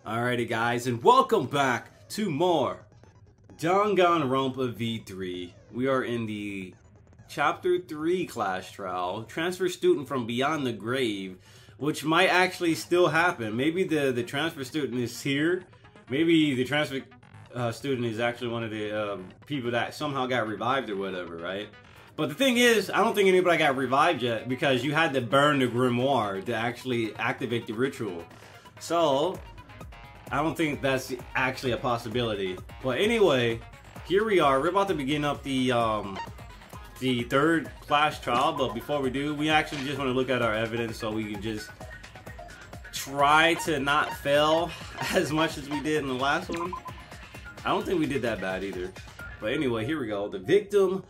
Alrighty guys, and welcome back to more Danganronpa V3. We are in the Chapter 3 class trial, transfer student from beyond the grave, which might actually still happen. Maybe the transfer student is here. Maybe the transfer student is actually one of the people that somehow got revived or whatever, right? But the thing is, I don't think anybody got revived yet because you had to burn the grimoire to actually activate the ritual. So I don't think that's actually a possibility. But anyway, here we are. We're about to begin up the third class trial. But before we do, we actually just want to look at our evidence so we can just try to not fail as much as we did in the last one. I don't think we did that bad either. But anyway, here we go. The victim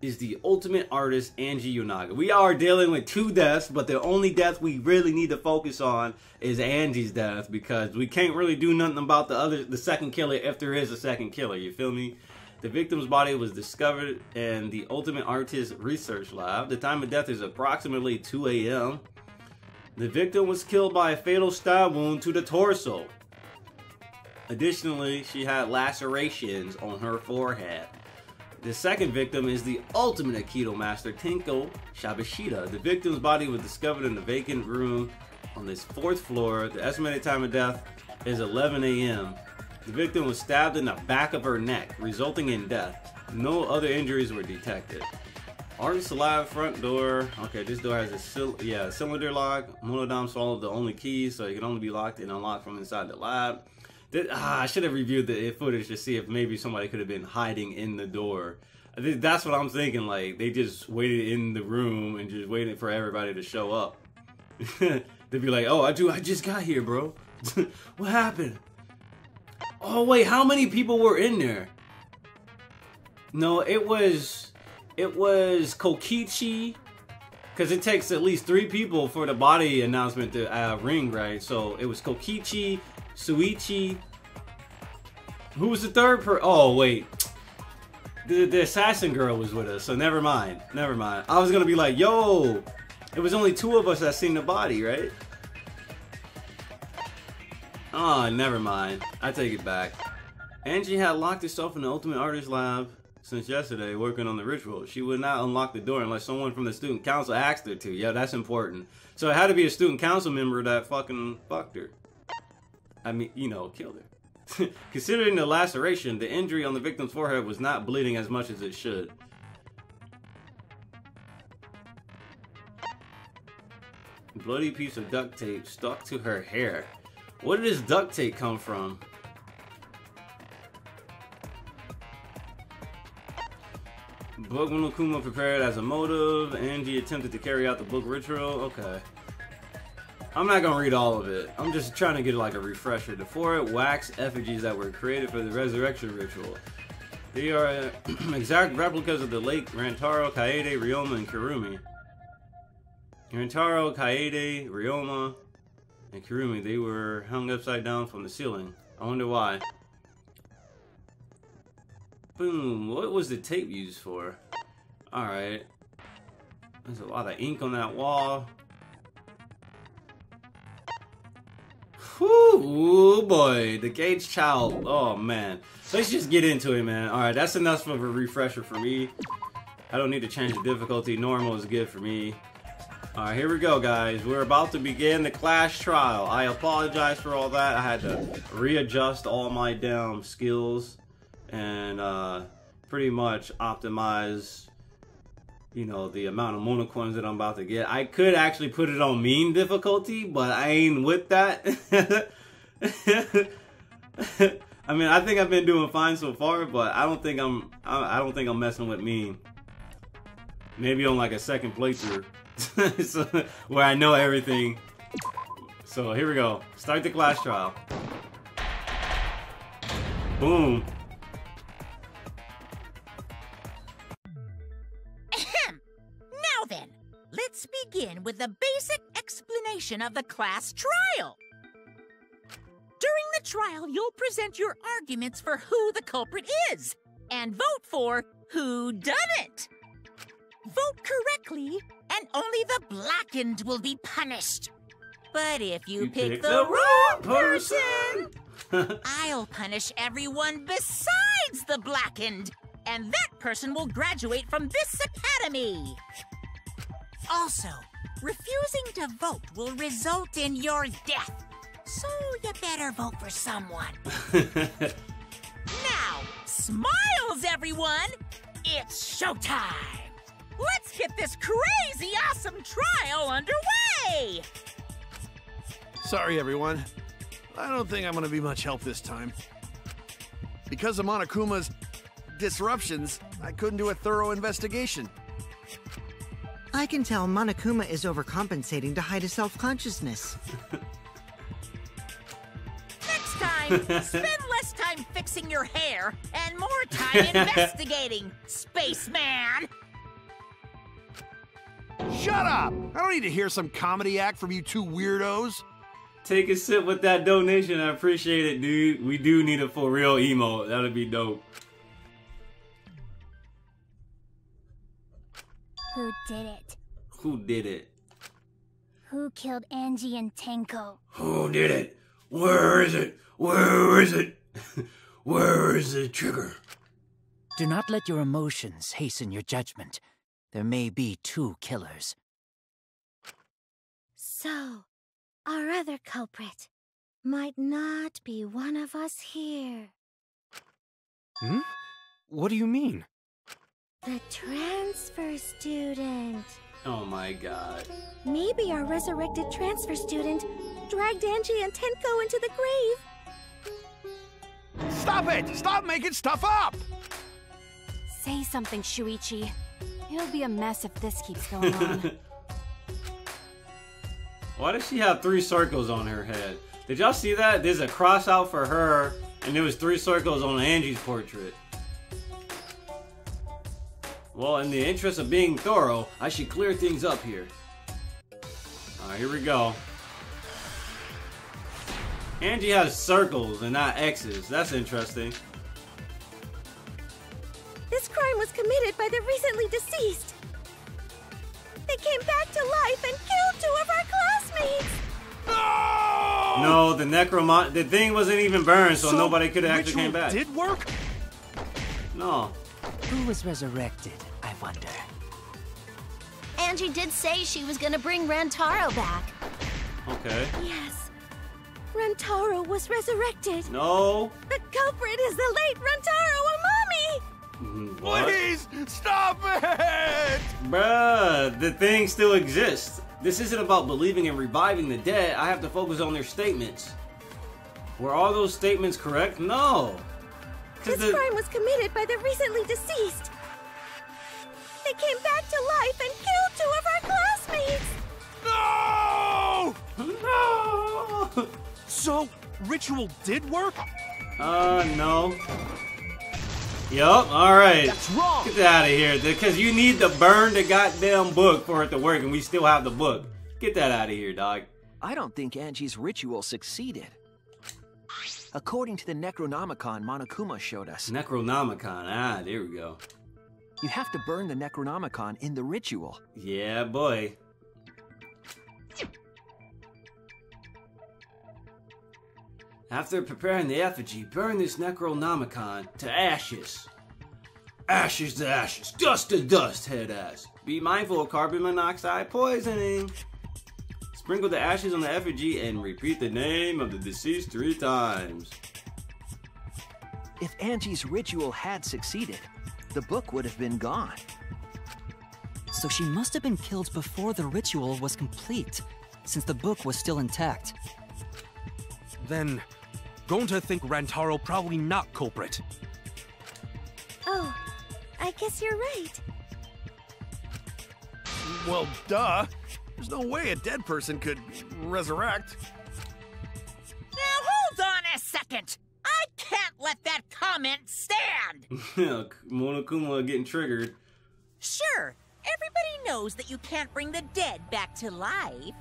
is the ultimate artist, Angie Yonaga. We are dealing with two deaths, but the only death we really need to focus on is Angie's death because we can't really do nothing about the second killer if there is a second killer, you feel me? The victim's body was discovered in the Ultimate Artist Research Lab. The time of death is approximately 2 a.m. The victim was killed by a fatal stab wound to the torso. Additionally, she had lacerations on her forehead. The second victim is the ultimate Aikido master, Tenko Shabashida. The victim's body was discovered in a vacant room on this 4th floor. The estimated time of death is 11 a.m. The victim was stabbed in the back of her neck, resulting in death. No other injuries were detected. Artist lab front door. Okay, this door has a cylinder lock. Monodam swallowed the only key, so it can only be locked and unlocked from inside the lab. I should have reviewed the footage to see if maybe somebody could have been hiding in the door. I think that's what I'm thinking. Like, they just waited in the room and just waited for everybody to show up. They'd be like, oh, I just got here, bro. What happened? Oh, wait, how many people were in there? No, it was Kokichi. Because it takes at least 3 people for the body announcement to ring, right? So it was Kokichi, Suichi. Who was the third person? Oh, wait. The assassin girl was with us, so never mind. Never mind. I was going to be like, yo, it was only 2 of us that seen the body, right? Oh, never mind. I take it back. Angie had locked herself in the Ultimate Artist Lab since yesterday, working on the ritual. She would not unlock the door unless someone from the student council asked her to. Yeah, that's important. So it had to be a student council member that fucking fucked her. I mean, you know, killed her. Considering the laceration, the injury on the victim's forehead was not bleeding as much as it should. Bloody piece of duct tape stuck to her hair. Where did this duct tape come from? Book Monokuma prepared as a motive. Angie attempted to carry out the book ritual. Okay. I'm not gonna read all of it. I'm just trying to get like a refresher. The 4 wax effigies that were created for the resurrection ritual. They are exact replicas of the late Rantaro, Kaede, Ryoma, and Kirumi. Rantaro, Kaede, Ryoma, and Kirumi, they were hung upside down from the ceiling. I wonder why. Boom. What was the tape used for? Alright. There's a lot of ink on that wall. Ooh boy, the Gage Child. Oh man. Let's just get into it, man. Alright, that's enough of a refresher for me. I don't need to change the difficulty. Normal is good for me. Alright, here we go, guys. We're about to begin the class trial. I apologize for all that. I had to readjust all my damn skills and pretty much optimize, you know, the amount of monocoins that I'm about to get. I could actually put it on mean difficulty, but I ain't with that. I mean, I think I've been doing fine so far, but I don't think I'm messing with mean. Maybe on like a second playthrough, so, where I know everything. So here we go. Start the class trial. Boom. Let's begin with the basic explanation of the class trial. During the trial, you'll present your arguments for who the culprit is, and vote for who done it. Vote correctly, and only the blackened will be punished. But if you pick picked the wrong person, person. I'll punish everyone besides the blackened, and that person will graduate from this academy. Also, refusing to vote will result in your death, so you better vote for someone. Now, smiles, everyone! It's showtime! Let's get this crazy awesome trial underway! Sorry, everyone. I don't think I'm gonna be much help this time. Because of Monokuma's disruptions, I couldn't do a thorough investigation. I can tell Monokuma is overcompensating to hide his self-consciousness. Next time, spend less time fixing your hair and more time investigating, spaceman! Shut up! I don't need to hear some comedy act from you two weirdos. Take a sip with that donation. I appreciate it, dude. We do need a for real emote. That'd be dope. Who did it? Who did it? Who killed Angie and Tenko? Who did it? Where is it? Where is it? Where is the trigger? Do not let your emotions hasten your judgment. There may be two killers. So, our other culprit might not be one of us here. Hmm? What do you mean? The transfer student. Oh my god. Maybe our resurrected transfer student dragged Angie and Tenko into the grave. Stop it! Stop making stuff up! Say something, Shuichi. It'll be a mess if this keeps going on. Why does she have 3 circles on her head? Did y'all see that? There's a cross out for her, and there was 3 circles on Angie's portrait. Well, in the interest of being thorough, I should clear things up here. Alright, here we go. Angie has circles and not X's. That's interesting. This crime was committed by the recently deceased. They came back to life and killed 2 of our classmates. No, the thing wasn't even burned, so nobody could have actually came back. Did work? No. Who was resurrected, I wonder? Angie did say she was gonna bring Rantaro back. Okay. Yes. Rantaro was resurrected. No. The culprit is the late Rantaro Amami! What? Please, stop it! Bruh, the thing still exists. This isn't about believing and reviving the dead. I have to focus on their statements. Were all those statements correct? No. This crime was committed by the recently deceased. They came back to life and killed 2 of our classmates. No! No. So, ritual did work? No. Yup, alright. That's wrong! Get that out of here, because you need to burn the goddamn book for it to work, and we still have the book. Get that out of here, dog. I don't think Angie's ritual succeeded. According to the Necronomicon Monokuma showed us, Necronomicon, there we go. you have to burn the Necronomicon in the ritual. Yeah, boy. After preparing the effigy, burn this Necronomicon to ashes. Ashes to ashes, dust to dust, head ass. Be mindful of carbon monoxide poisoning. Sprinkle the ashes on the effigy and repeat the name of the deceased 3 times. If Angie's ritual had succeeded, the book would have been gone. So she must have been killed before the ritual was complete, since the book was still intact. Then, Gonta think Rantaro probably not culprit. Oh, I guess you're right. Well, duh. There's no way a dead person could resurrect. Now hold on a second! I can't let that comment stand! Monokuma getting triggered. Sure, everybody knows that you can't bring the dead back to life.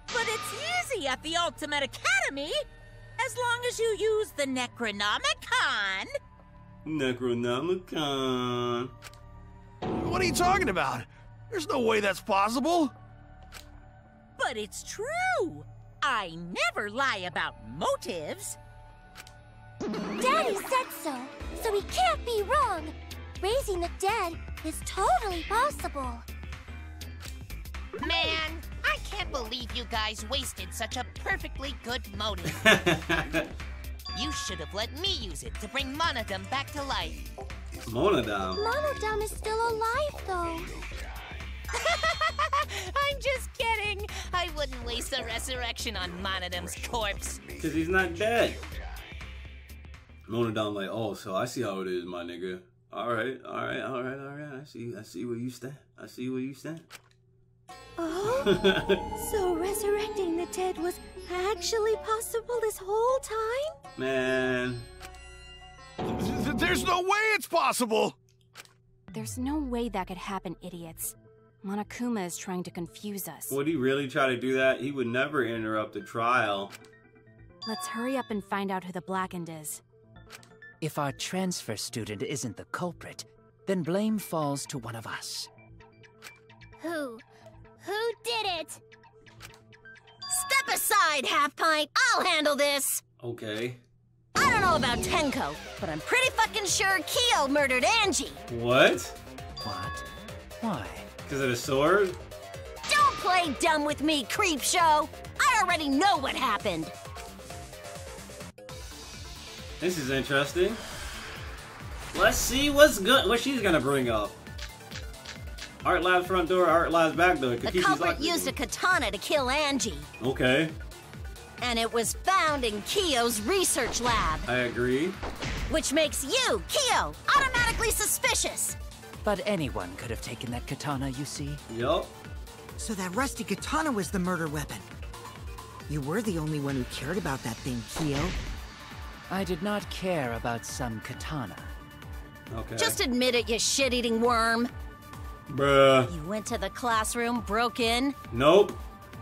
But it's easy at the Ultimate Academy, as long as you use the Necronomicon. Necronomicon. What are you talking about? There's no way that's possible. But But it's true. I never lie about motives. Daddy said so he can't be wrong. Raising the dead is totally possible. Man, I can't believe you guys wasted such a perfectly good motive. You should have let me use it to bring Monodam back to life. Monodam? Monodam is still alive, though. I'm just kidding. I wouldn't waste a resurrection on Monodam's corpse. Because he's not dead. Monodam like, oh, so I see how it is, my nigga. Alright. I see where you stand. I see where you stand. Oh, so resurrecting the dead was actually possible this whole time? Man. There's no way it's possible! There's no way that could happen, idiots. Monokuma is trying to confuse us. Would he really try to do that? He would never interrupt the trial. Let's hurry up and find out who the Blackened is. If our transfer student isn't the culprit, then blame falls to one of us. Who did it? Step aside, Half Pint. I'll handle this. Okay. I don't know about Tenko, but I'm pretty fucking sure Kyo murdered Angie. What? What? Why? Because of the sword? Don't play dumb with me, creep show. I already know what happened. This is interesting. Let's see what she's gonna bring up. Art Lab's front door, Art Lab's back door. The culprit used a katana to kill Angie. Okay. And it was found in Kyo's research lab. I agree. Which makes you, Kyo, automatically suspicious. But anyone could have taken that katana, you see? Yup. So that rusty katana was the murder weapon. You were the only one who cared about that thing, Kyo. I did not care about some katana. Okay. Just admit it, you shit-eating worm. Bruh. You went to the classroom, broke in. Nope.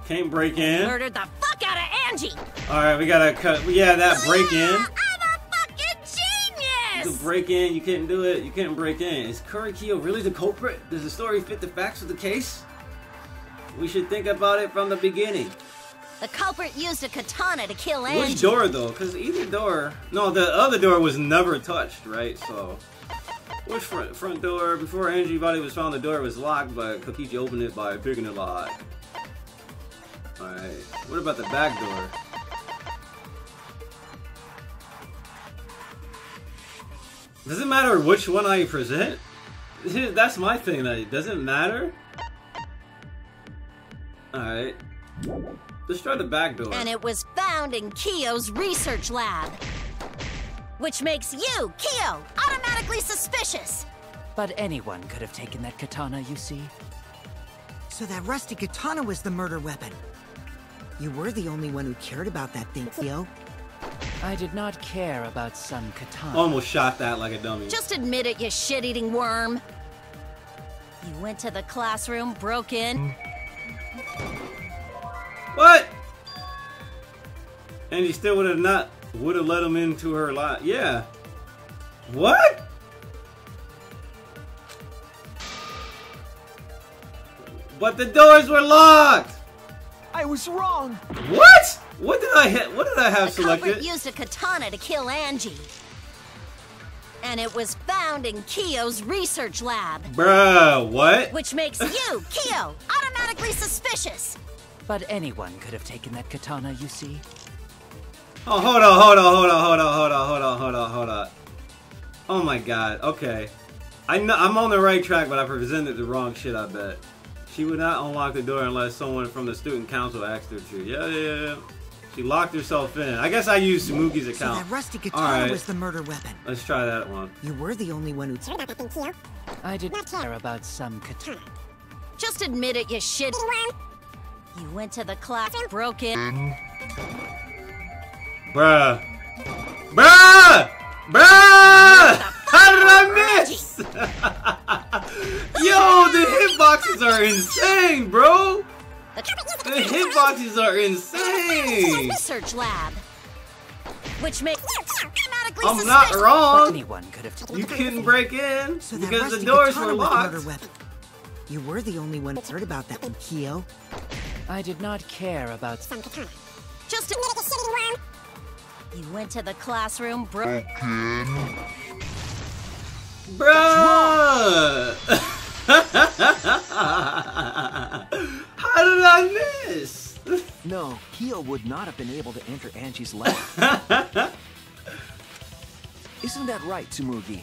Can't break in. Murdered the fuck out of Angie. Alright, we gotta cut. Yeah, that break in. I'm a fucking genius! The break in, you couldn't do it. You couldn't break in. Is Kurikyo really the culprit? Does the story fit the facts of the case? We should think about it from the beginning. The culprit used a katana to kill Angie. Which door though? Because either door. No, the other door was never touched, right? So. Which front door? Before Angie's body was found, the door was locked, but Kokichi opened it by picking the lock. Alright. What about the back door? Does it matter which one I present? That's my thing. That doesn't matter. Alright. Let's try the back door. And it was found in Kyo's research lab. Which makes you, Kyo, automatically suspicious. But anyone could have taken that katana, you see? So that rusty katana was the murder weapon. You were the only one who cared about that thing, Kyo. I did not care about some katana. Almost shot that like a dummy. Just admit it, you shit-eating worm. You went to the classroom, broke in. What? And he still would have let him into her lot. Yeah. What? But the doors were locked. I was wrong. What? What did I have selected? The culprit used a katana to kill Angie. And it was found in Kyo's research lab. Bruh, what? Which makes you, Kyo, automatically suspicious. But anyone could have taken that katana, you see? Oh, hold on. Oh my god, okay. I'm on the right track, but I presented the wrong shit, I bet. She would not unlock the door unless someone from the student council asked her to. Yeah. She locked herself in. I guess I used Sumugi's account. So that rusty katana was the murder weapon. Let's try that one. You were the only one who cared about that thing, Kyo. I did not care about some katana. Just admit it, you shit. You went to the class, broke in. Bruh! How did I miss? Yo, the hitboxes are insane, bro! The hitboxes are insane! Research lab. Which makes automatically I'm not wrong! Anyone could have You couldn't break in so because the doors were locked. You were the only one who heard about that one, Kyo. I did not care about some katana. Just a minute, shitty worm. You went to the classroom, bro. Bruh! How did I miss? No, Kyo would not have been able to enter Angie's lab. Isn't that right, Tsumugi?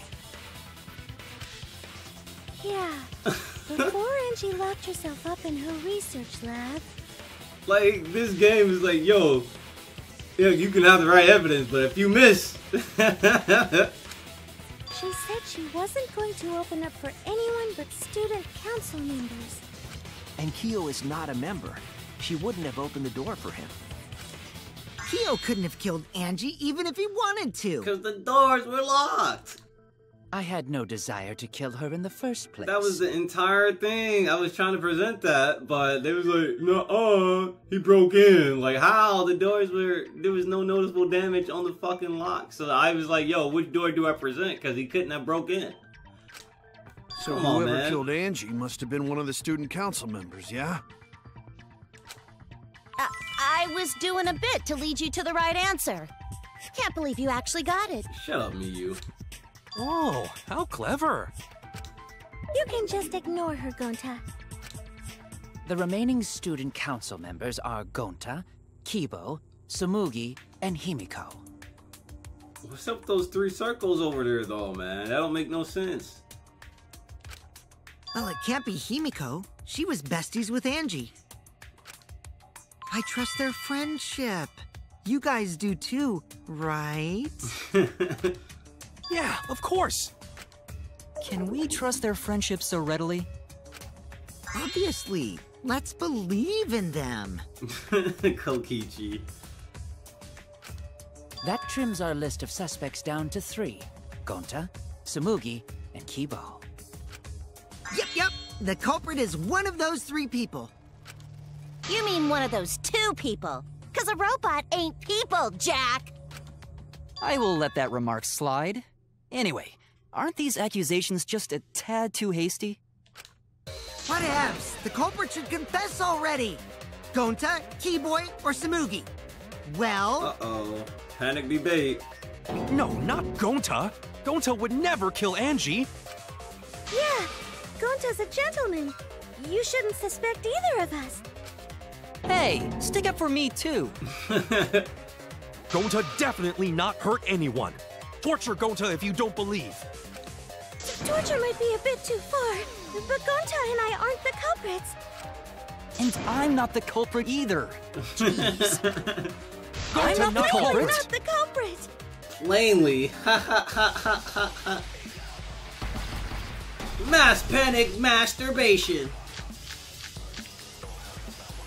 Yeah. Before Angie locked herself up in her research lab. Like, this game is like, yo, yeah, you can have the right evidence, but if you miss... She said she wasn't going to open up for anyone but student council members. And Kyo is not a member. She wouldn't have opened the door for him. Kyo couldn't have killed Angie even if he wanted to. Because the doors were locked. I had no desire to kill her in the first place. That was the entire thing. I was trying to present that, but they was like, no, he broke in. Like, how? The doors were, there was no noticeable damage on the fucking lock. So I was like, yo, which door do I present? Because he couldn't have broke in. So Come on, whoever man. killed Angie must have been one of the student council members, yeah? I was doing a bit to lead you to the right answer. Can't believe you actually got it. Shut up, Miyu. Oh, how clever. You can just ignore her, Gonta. The remaining student council members are Gonta, Kibo, Tsumugi, and Himiko. What's up with those 3 circles over there, though, man? That don't make no sense. Well, it can't be Himiko. She was besties with Angie. I trust their friendship. You guys do too, right? Yeah, of course. Can we trust their friendship so readily? Obviously. Let's believe in them. Kokichi. That trims our list of suspects down to 3. Gonta, Tsumugi, and Kibo. Yep. The culprit is one of those 3 people. You mean one of those 2 people? Because a robot ain't people, Jack! I will let that remark slide. Anyway, aren't these accusations just a tad too hasty? Whatevs. The culprit should confess already. Gonta, Keyboy, or Tsumugi? Well... Uh-oh. Panic debate. No, not Gonta. Gonta would never kill Angie. Yeah, Gonta's a gentleman. You shouldn't suspect either of us. Hey, stick up for me too. Gonta definitely not hurt anyone. Torture Gonta if you don't believe. Torture might be a bit too far, but Gonta and I aren't the culprits. And I'm not the culprit either. Jeez. I'm not the You're culprit. not the culprit. Plainly. Mass panic masturbation.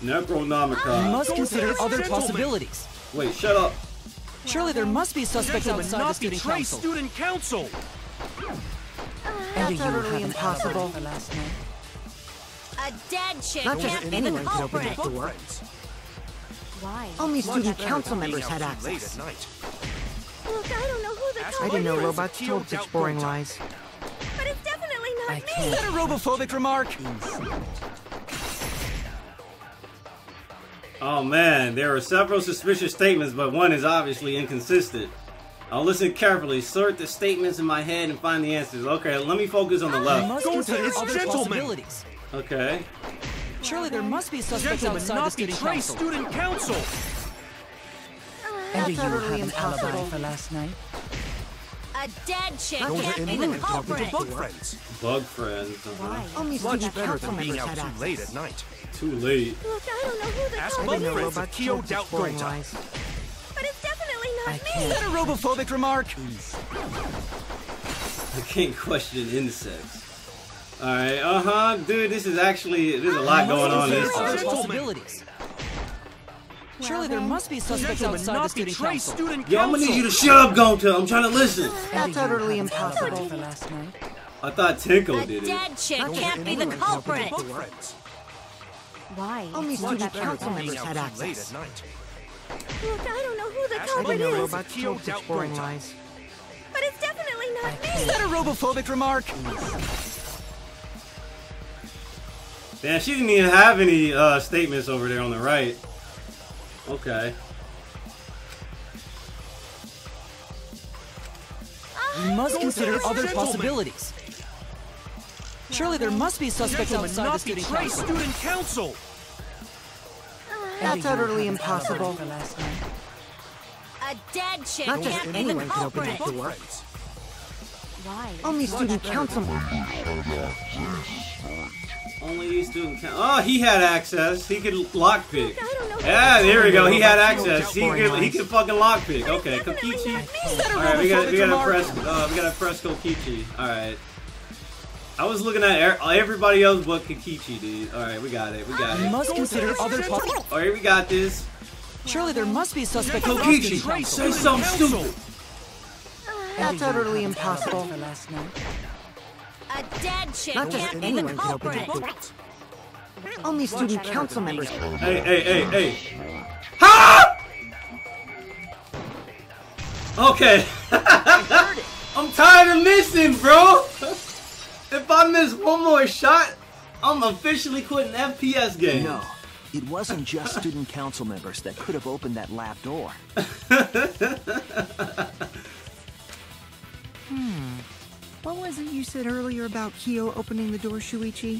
Necronomicon. We must consider other possibilities. Wait, shut up. Surely there must be suspects outside the student council. Student council. And do you utterly have an impossible. alibi for last night? A dead chick Not just can't be the anyone can open culprit. that door. Why? Only student council members had Late access. at night. Look, I don't know who the I culprit didn't know is, robots told such boring lies. but it's definitely not I me. can't. Is that a robophobic remark? Oh man, there are several suspicious statements, but one is obviously inconsistent. I'll listen carefully, sort the statements in my head, and find the answers. Okay, let me focus on the We left. must Gonta consider is other gentleman. possibilities. Okay. Surely there must be suspects Gentlemen, outside the not student betray council. student council. And do you utterly have an alibi impossible. for last night? A dead chick Gonta can't and be anyone the can open culprit. that Bug door. friends. Bug friends. Only Much student better council than being members out had too late access. at night. Too late. Look, I don't know who the Ask I culprit didn't know is, robots Kyo told doubt such boring Gonta. lies. but it's definitely not I me. Is that a robophobic remark? I can't question insects. Alright, dude, this is actually, there's a lot going on in this Other time. possibilities. Surely there must be suspects Gentlemen, outside the not student betray council. student Yo, I'm gonna council. need you to shut up, Gonta. I'm trying to listen. And do That's you utterly have an alibi impossible. for last night? I thought Tenko A did it. dead chick Gonta can't and be the anyone can open culprit. that door. Friends. Why? Only It's not student that council bad. members Being had out too late access. at night. Look, I don't know who the Ask I culprit didn't know is, robots Kyo told doubt such boring Gonta. lies. but it's definitely not me. Is that a robophobic remark? Damn, she didn't even have any statements over there on the right. Okay. You must consider other possibilities. Surely there must be suspects outside the student council. Student council. That's utterly impossible. A dead chick Not just can't be the anyone can open culprit. that door. Why? Only student council members. Only student council. Oh, he had access. He could lockpick. Yeah, there we go. He had access. He could fucking lockpick. Okay, Kokichi. All right, we gotta press Kokichi. All right. I was looking at everybody else but Kokichi, dude. All right, we got it. We got You it. must consider other possibilities. All right, we got this. Surely there must be suspects outside the Kokichi, student council. say something stupid. That's utterly impossible. A dead chick Not just can't be the anyone can open culprit. that door. Only student council members. Hey. Ha! Okay. I'm tired of missing, bro. If I miss one more shot, I'm officially quitting FPS game. No, it wasn't just student council members that could have opened that lab door. What was it you said earlier about Kyo opening the door, Shuichi?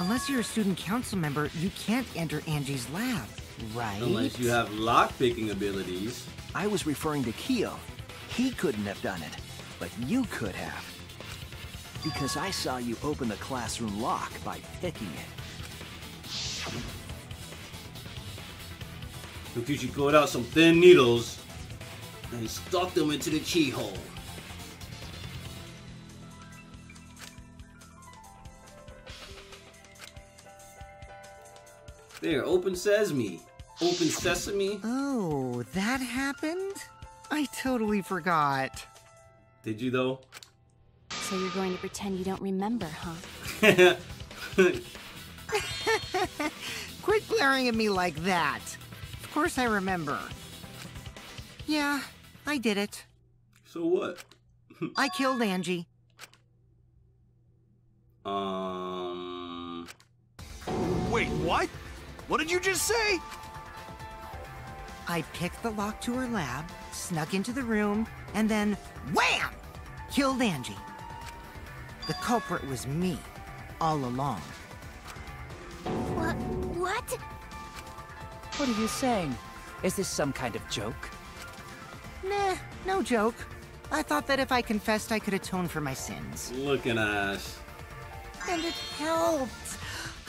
Unless you're a student council member, you can't enter Angie's lab, right? Unless you have lockpicking abilities. I was referring to Kyo. He couldn't have done it, but you could have. Because I saw you open the classroom lock by picking it. Kokichi pulled out some thin needles and stuck them into the keyhole. There, open sesame. Open sesame? Oh, that happened? I totally forgot. Did you though? So you're going to pretend you don't remember, huh? Quit glaring at me like that. Of course I remember. Yeah, I did it. So what? I killed Angie. Wait, what? What did you just say? I picked the lock to her lab, snuck into the room, and then wham! Killed Angie. The culprit was me, all along. What? What are you saying? Is this some kind of joke? Nah, no joke. I thought that if I confessed, I could atone for my sins. Looking ass. And it helped.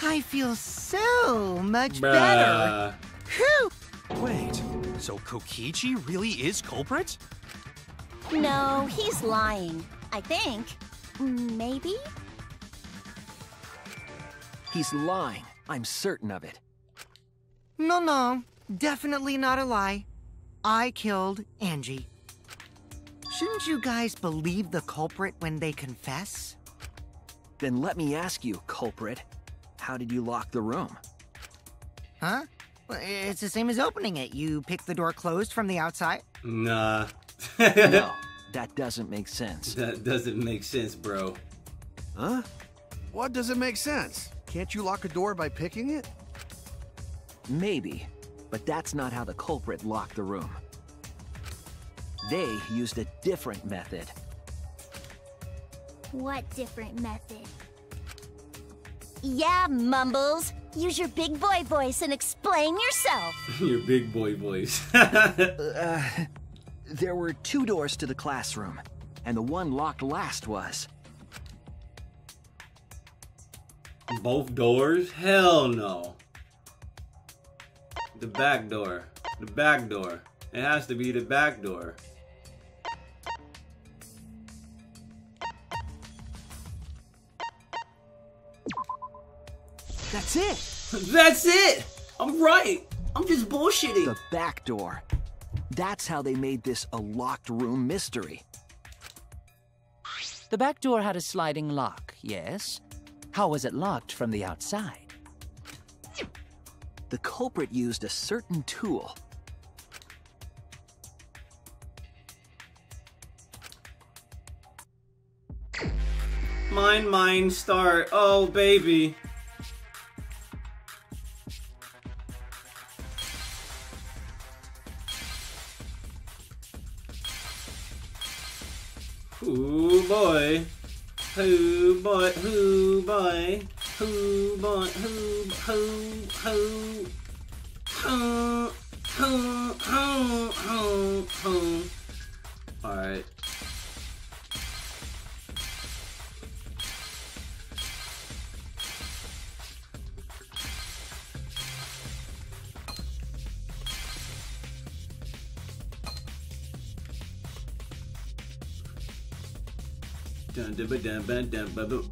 I feel so much Bruh. better. Whew! Wait, so Kokichi really is culprit? No, he's lying. I think. Maybe? He's lying. I'm certain of it. No, definitely not a lie. I killed Angie. Shouldn't you guys believe the culprit when they confess? Then let me ask you, culprit. How did you lock the room? Huh? Well, it's the same as opening it. You pick the door closed from the outside. Nah. No, that doesn't make sense. That doesn't make sense, bro. Huh? What doesn't make sense? Can't you lock a door by picking it? Maybe, but that's not how the culprit locked the room. They used a different method. What different method? Yeah, Mumbles. Use your big boy voice and explain yourself. Your big boy voice. There were 2 doors to the classroom, and the one locked last was... Both doors? Hell no. The back door. The back door. It has to be the back door. That's it! That's it! I'm right! I'm just bullshitting! The back door. That's how they made this a locked room mystery. The back door had a sliding lock, yes? How was it locked from the outside? The culprit used a certain tool. Mine, start. Oh, baby. Ooh boy. Who boy, who boy, who boy, who. Alright.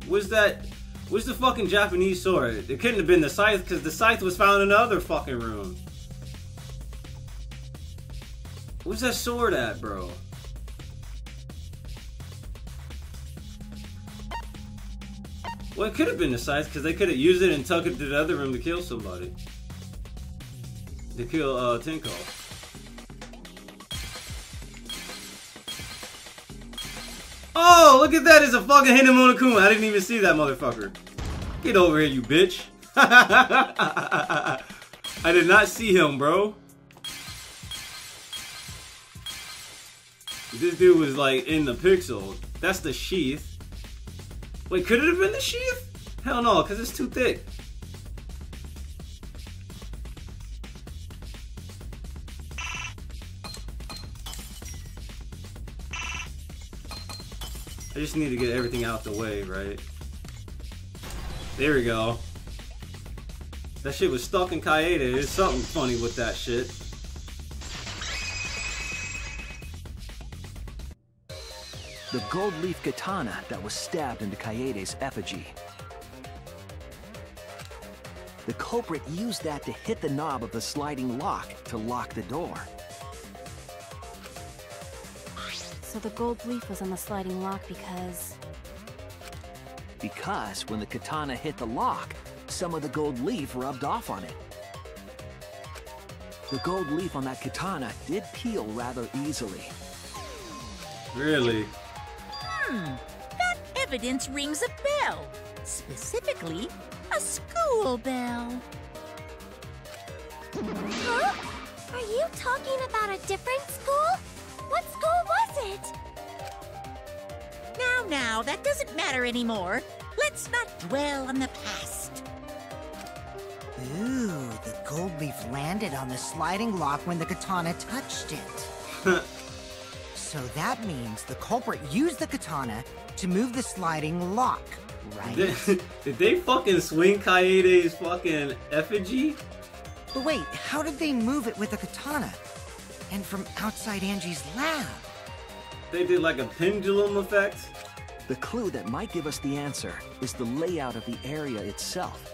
What's that? What's the fucking Japanese sword? It couldn't have been the scythe because the scythe was found in another fucking room. Where's that sword at, bro? Well, it could have been the scythe because they could have used it and tucked it to the other room to kill somebody. To kill Tenko. Oh, look at that! It's a fucking Hinamona-kuma. I didn't even see that motherfucker. Get over here, you bitch. I did not see him, bro. This dude was like in the pixel. That's the sheath. Wait, could it have been the sheath? Hell no, because it's too thick. I just need to get everything out the way, right? There we go. That shit was stuck in Kaede. There's something funny with that shit. The gold leaf katana that was stabbed into Kaede's effigy. The culprit used that to hit the knob of the sliding lock to lock the door. So the gold leaf was on the sliding lock because... Because when the katana hit the lock, some of the gold leaf rubbed off on it. The gold leaf on that katana did peel rather easily. Really? That evidence rings a bell. Specifically, a school bell. Huh? Are you talking about a different school? What school was it? Now, that doesn't matter anymore. Let's not dwell on the past. Ooh, the gold leaf landed on the sliding lock when the katana touched it. So that means the culprit used the katana to move the sliding lock, right? Did they fucking swing Kaede's fucking effigy? But wait, how did they move it with a katana? And from outside Angie's lab? They did like a pendulum effect? The clue that might give us the answer is the layout of the area itself.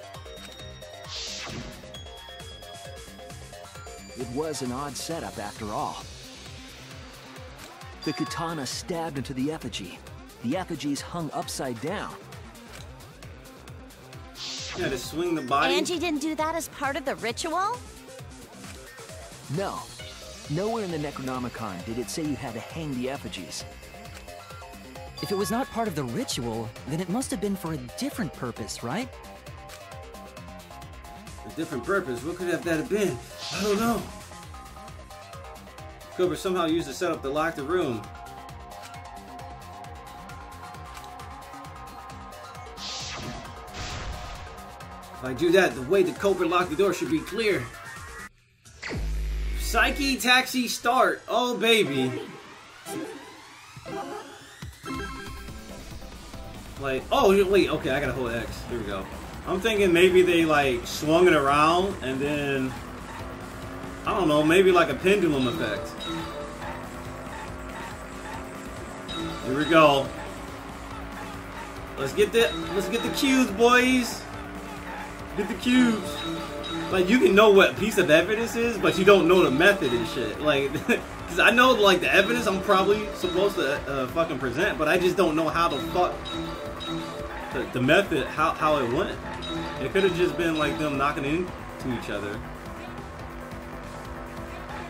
It was an odd setup after all. The katana stabbed into the effigy. The effigy's hung upside down. Yeah, to swing the body? Angie didn't do that as part of the ritual? No. Nowhere in the Necronomicon did it say you had to hang the effigies. If it was not part of the ritual, then it must have been for a different purpose, right? A different purpose? What could that have been? I don't know. Cobra somehow used the setup to lock the room. If I do that, the way the culprit locked the door should be clear. Psyche taxi start. Oh, baby. Like, oh, wait, okay, I gotta hold X. Here we go. I'm thinking maybe they, like, swung it around and then, I don't know, maybe like a pendulum effect. Here we go. Let's get the cubes, boys. Get the cubes. Like, you can know what piece of evidence is, but you don't know the method and shit. Like, because I know, like, the evidence I'm probably supposed to fucking present, but I just don't know how the fuck, the method, how it went. It could have just been, like, them knocking into each other.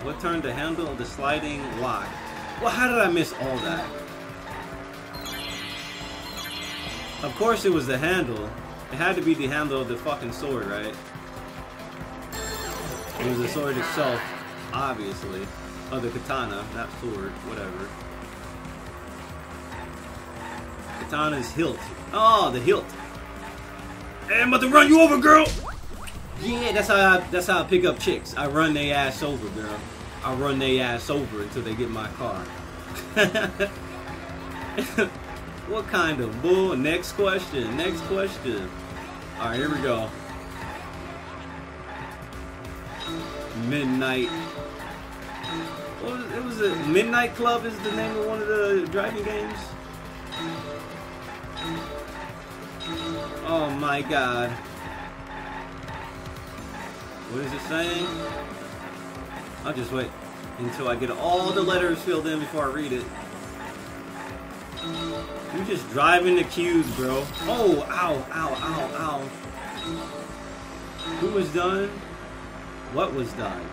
What turned the handle of the sliding lock? Well, how did I miss all that? Of course it was the handle. It had to be the handle of the fucking sword, right? It was the sword itself, obviously. Or the katana, not sword, whatever. Katana's hilt. Oh, the hilt. Hey, I'm about to run you over, girl. Yeah, that's how I pick up chicks. I run their ass over, girl. I run their ass over until they get my car. What kind of bull? Next question. Next question. All right, here we go. Midnight. It was a Midnight Club is the name of one of the driving games. Oh my god. What is it saying? I'll just wait until I get all the letters filled in before I read it. You just driving the queues, bro. Oh, ow, ow, ow, ow. Who was done? What was done?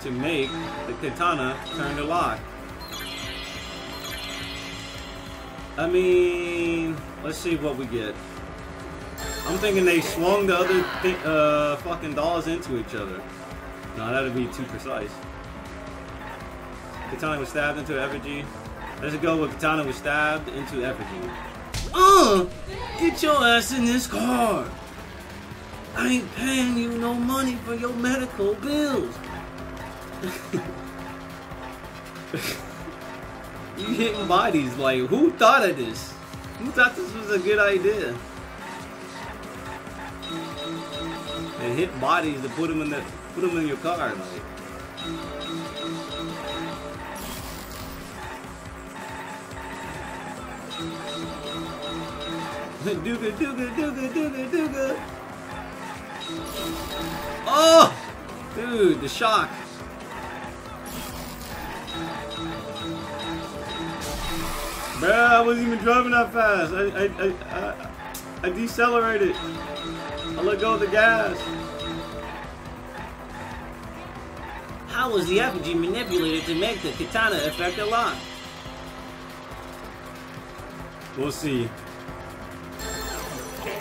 To make the katana turn to lock. I mean, let's see what we get. I'm thinking they swung the other fucking dolls into each other. No, that'd be too precise. Katana was stabbed into effigy. Let's go with Katana was stabbed into effigy. Get your ass in this car. I ain't paying you no money for your medical bills. You hitting bodies like, who thought of this? Who thought this was a good idea? And hit bodies to put them in your car, like. Dooga, dooga, dooga, dooga, dooga. Oh! Dude, the shock. Bruh, I wasn't even driving that fast. I decelerated. I let go of the gas. How was the effigy manipulated to make the katana effect a lock? We'll see.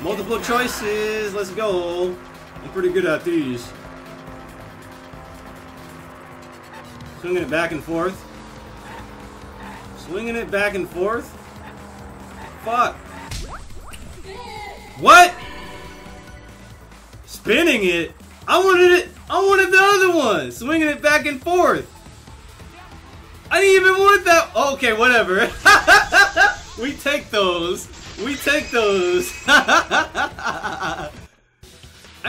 Multiple choices. Let's go. I'm pretty good at these. Swinging it back and forth. Swinging it back and forth. Fuck. What? Spinning it? I wanted the other one. Swinging it back and forth. I didn't even want that. Okay, whatever. We take those. We take those. I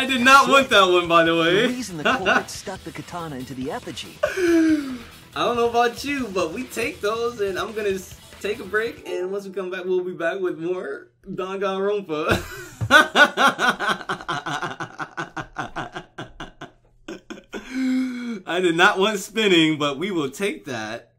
did not want that one, by the way. The reason the culprit stuck the katana into the effigy. I don't know about you, but we take those, and I'm gonna take a break, and once we come back, we'll be back with more Danganronpa. I did not want spinning, but we will take that.